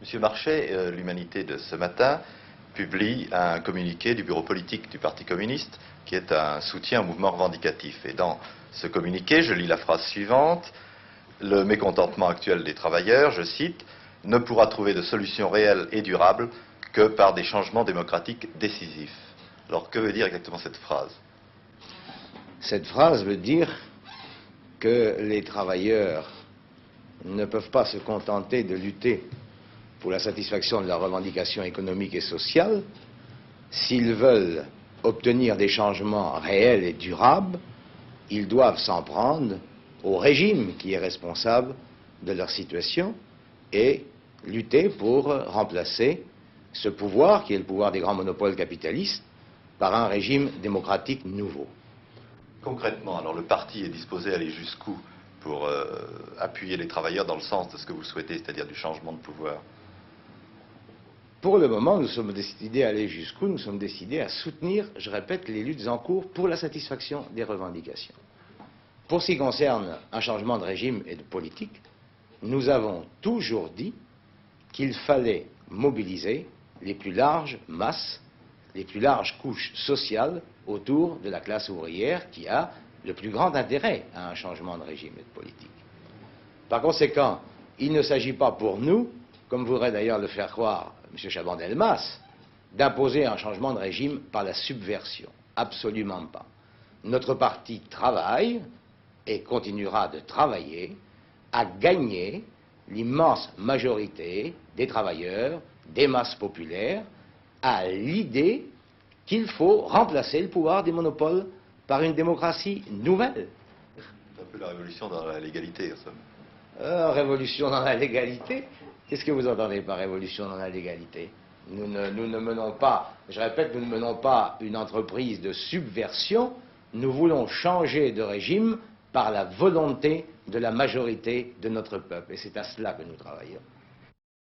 Monsieur Marchais, l'Humanité de ce matin publie un communiqué du bureau politique du Parti communiste qui est un soutien au mouvement revendicatif. Et dans ce communiqué, je lis la phrase suivante: le mécontentement actuel des travailleurs, je cite, ne pourra trouver de solution réelle et durable que par des changements démocratiques décisifs. Alors que veut dire exactement cette phrase? Cette phrase veut dire que les travailleurs ne peuvent pas se contenter de lutter pour la satisfaction de leurs revendications économiques et sociales. S'ils veulent obtenir des changements réels et durables, ils doivent s'en prendre au régime qui est responsable de leur situation et lutter pour remplacer ce pouvoir, qui est le pouvoir des grands monopoles capitalistes, par un régime démocratique nouveau. Concrètement, alors le parti est disposé à aller jusqu'où pour appuyer les travailleurs dans le sens de ce que vous souhaitez, c'est-à-dire du changement de pouvoir? Pour le moment, nous sommes décidés à aller jusqu'où? Nous sommes décidés à soutenir, je répète, les luttes en cours pour la satisfaction des revendications. Pour ce qui concerne un changement de régime et de politique, nous avons toujours dit qu'il fallait mobiliser les plus larges masses, les plus larges couches sociales autour de la classe ouvrière qui a le plus grand intérêt à un changement de régime et de politique. Par conséquent, il ne s'agit pas pour nous, comme voudrait d'ailleurs le faire croire M. Chaban-Delmas, d'imposer un changement de régime par la subversion. Absolument pas. Notre parti travaille et continuera de travailler à gagner l'immense majorité des travailleurs, des masses populaires, à l'idée qu'il faut remplacer le pouvoir des monopoles par une démocratie nouvelle. C'est un peu la révolution dans la légalité, en somme. Révolution dans la légalité? Qu'est-ce que vous entendez par révolution dans la légalité? Nous ne menons pas, je répète, nous ne menons pas une entreprise de subversion, nous voulons changer de régime par la volonté de la majorité de notre peuple. Et c'est à cela que nous travaillons.